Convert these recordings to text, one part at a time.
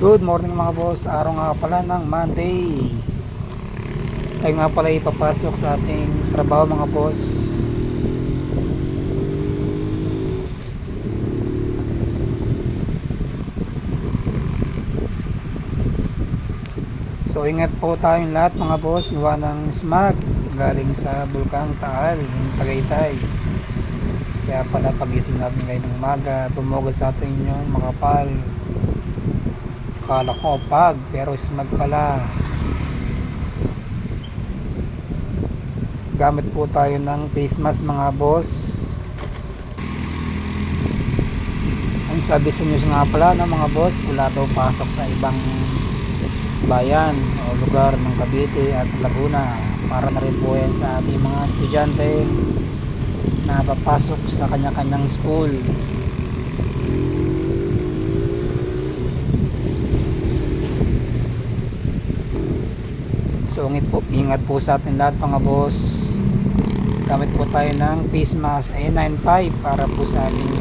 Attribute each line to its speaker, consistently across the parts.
Speaker 1: Good morning mga boss. Araw nga pala ng Monday. Tayo nga pala ipapasok sa ating trabaho mga boss. So ingat po tayong lahat mga boss. Gawa ng smog galing sa Bulkang Taal, yung Tagaytay. Kaya pala pagising natin ngayon ng umaga, pumugod sa atin yung makapal. Kala ko pag, pero smog pala. Gamit po tayo ng face mask mga boss. Ang sabi sa news nga pala ng mga boss, wala daw pasok sa ibang bayan o lugar ng Cavite at Laguna. Para na rin po yan sa ating mga estudyante na papasok sa kanya-kanyang school. So ingat po sa atin lahat mga boss. Gamit po tayo ng face mask N95 para po sa ating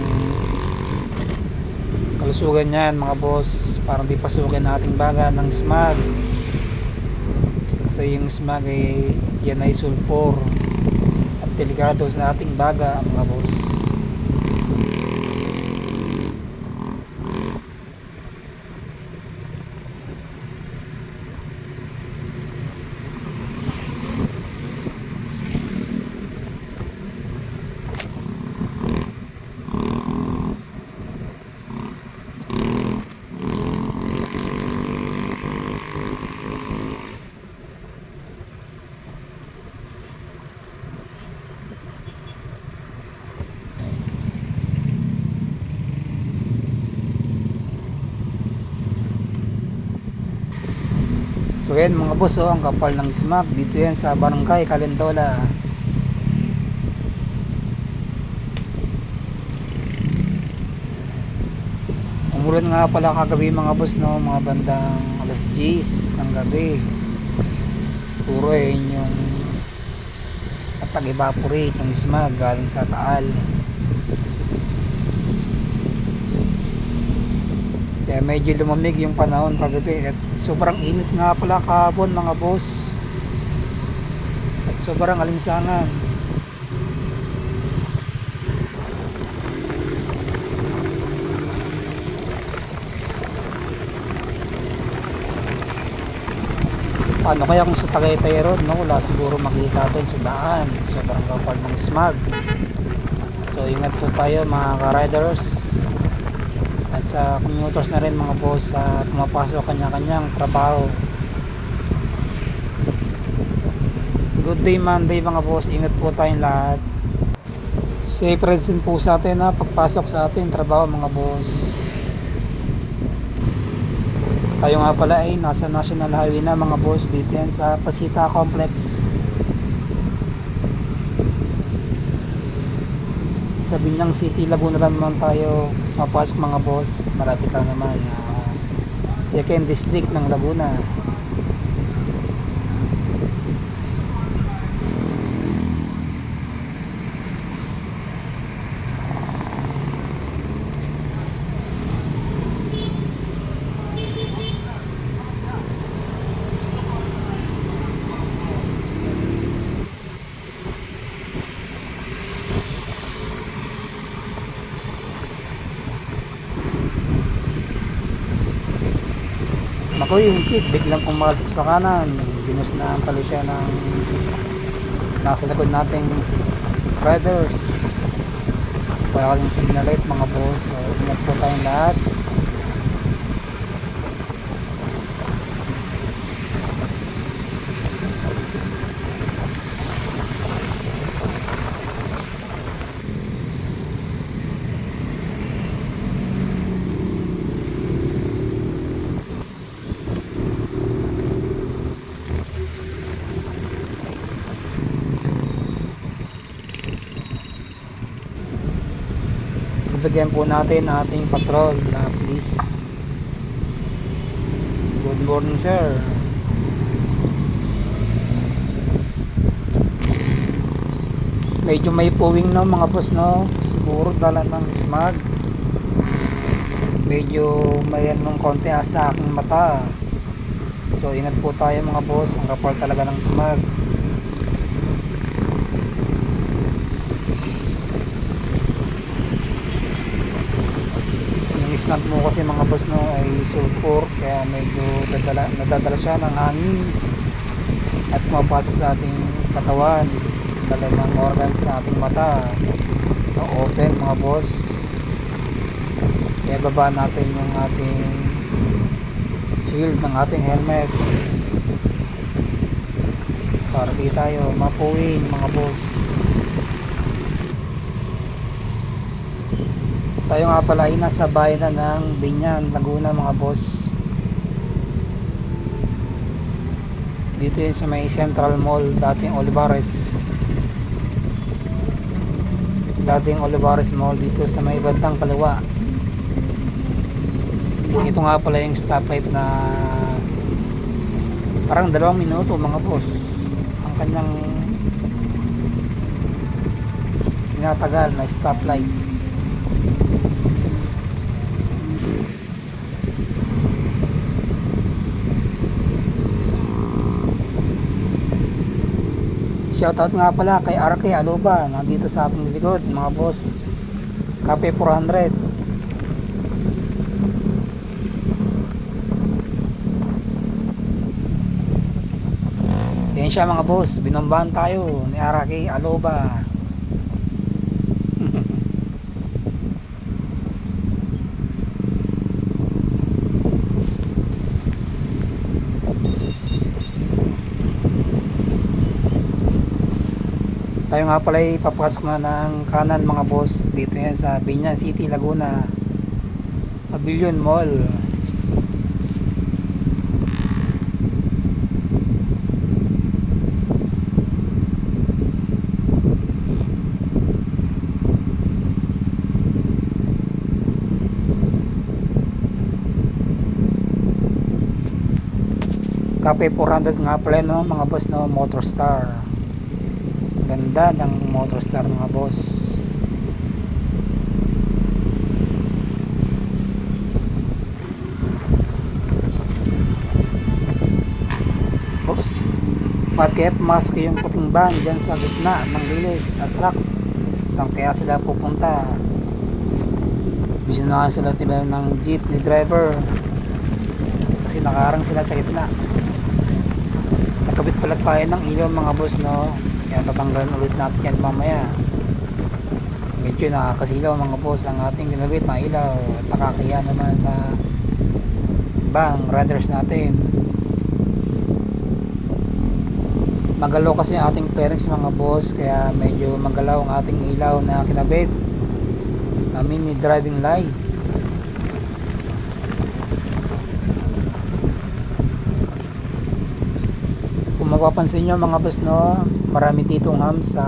Speaker 1: kalusugan yan mga boss, para hindi pasukin ang ating baga ng smog. Kasi yung smog ay yan ay sulfur at delikado sa ating baga mga boss. So yan mga boss, ang kapal ng smog dito yan sa Barangay Calendola. Umulan nga pala kagabi mga boss, no, mga bandang alas 10 ng gabi. Siguro yun yung tag-evaporate yung smog galing sa Taal. Kaya medyo lumamig yung panahon kagabi at sobrang init nga pala kahapon mga boss. At sobrang alinsangan. Paano kaya kung sa Tagaytay Road, no? Wala siguro makita doon sa daan. Sobrang kapal ng smog. So ingat po tayo mga ka-riders at sa commuters na rin mga boss, sa pumapasok kanya-kanyang trabaho. Good day Monday mga boss. Ingat po tayong lahat. Safe rides din po sa atin na pagpasok sa atin trabaho mga boss. Tayo nga pala ay nasa National Highway na mga boss, dito yan sa Pasita Complex. Sa Binyang City, Laguna lang naman tayo mapasok mga boss. Malapit lang naman, second district ng Laguna. Ako yung chick, biglang pumasok sa kanan. Binus na ang talo siya ng nasa likod nating riders. Wala kasing signal light mga boss. So ingat po tayong lahat. Bigyan po natin ating patrol na please. Good morning sir. Medyo may puwing na mga boss, no? Siguro dala ng smog. medyo may anong konti sa aking mata. So ingat po tayo mga boss, ang kapal talaga ng smog. Yung smog mo kasi mga boss no ay sulfur, kaya medyo nadadala siya ng hangin at pumapasok sa ating katawan, dala ng organs na ating mata na open mga boss. Kaya baba natin yung ating shield ng ating helmet para di tayo mapuwing mga boss. Tayo nga pala ay nasa bayan na ng Binyan, Laguna mga boss. Dito yun sa may Central Mall, dating Olivares Mall, dito sa may bandang kaliwa. Ito nga pala yung stoplight na parang 2 minuto mga boss ang kanyang tinatagal na stoplight. Shoutout nga pala kay RK Aluba, nandito sa ating likod mga boss. Cafe 400. Yan siya mga boss, binombahan tayo ni RK Aluba. Tayo nga pala ipapasok na ng kanan mga boss. Dito yan sa Binyan City, Laguna, Pavilion Mall. Cafe 400 nga pala no mga boss no, Motorstar. Ganda ng Motorstar mga boss. Oops. Bakit kaya pumasok yung puting van dyan sa gitna ng lilis at truck? Saan kaya sila pupunta? Bisinahan sila ng jeep ni driver kasi nakaharang sila sa gitna. Nakabit pala tayo ng ilaw mga boss no, kaya tatanggalan ulit natin yan mamaya. Medyo nakakasilaw mga boss ang ating ginabit na ilaw at nakakaya naman sa bang riders natin. Magalaw kasi ang ating fairings mga boss, kaya medyo magalaw ang ating ilaw na kinabit na mini driving light. Kung mapapansin nyo mga boss no, marami ditong hams sa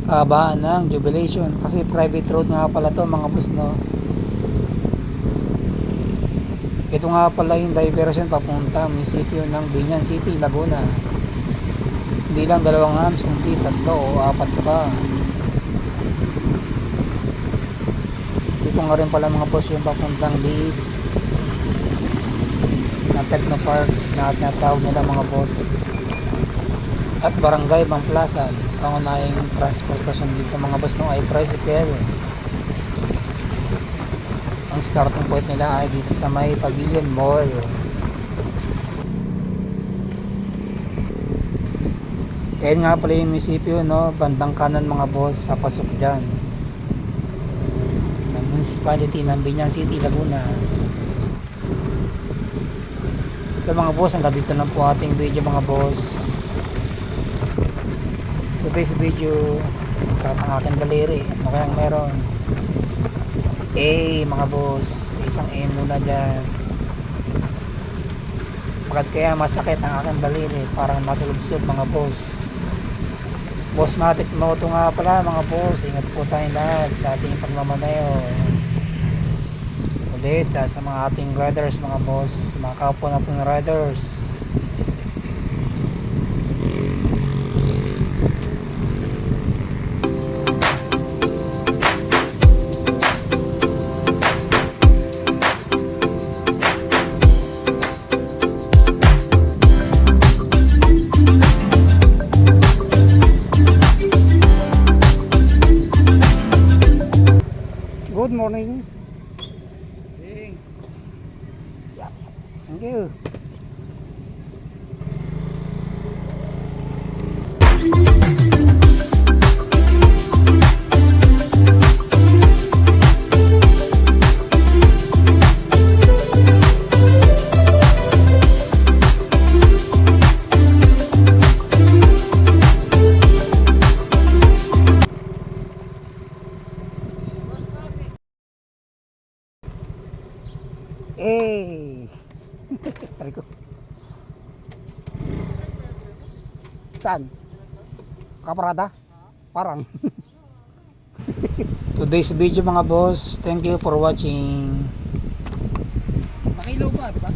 Speaker 1: kahabaan ng Jubilation kasi private road nga pala to mga boss no. Ito nga pala yung diversion papunta munisipyo ng Binyan City, Laguna. Hindi lang 2 hams kundi 3 o 4 pa. Dito nga rin pala mga boss yung papuntang Liit na Technopark na tinatawag nila mga boss, at Barangay Bangplasan. Pangunahing transportasyon dito mga boss no ay tricycle. Ang starting point nila ay dito sa may Pavilion Mall. Kaya nga pala yung munisipyo no, bandang kanan mga boss, papasok dyan ng municipality ng Binyan City, Laguna. So mga boss, hanggang dito lang po ating video mga boss. Today's video, sakit ang aking daliri. Ano kayang meron? Mga boss, isang muna dyan. Bakit kaya masakit ang aking daliri? Parang masulubsob mga boss. Bossmatic Moto nga pala mga boss. Ingat po tayong lahat sa ating pagmamaneho. Ulit sa mga ating riders mga boss, mga kapwa nating riders. Thank you. Eh. Tari ko. Saan? Kaparada? Parang. Today's video mga boss. Thank you for watching.
Speaker 2: Pakilaw ba, di ba?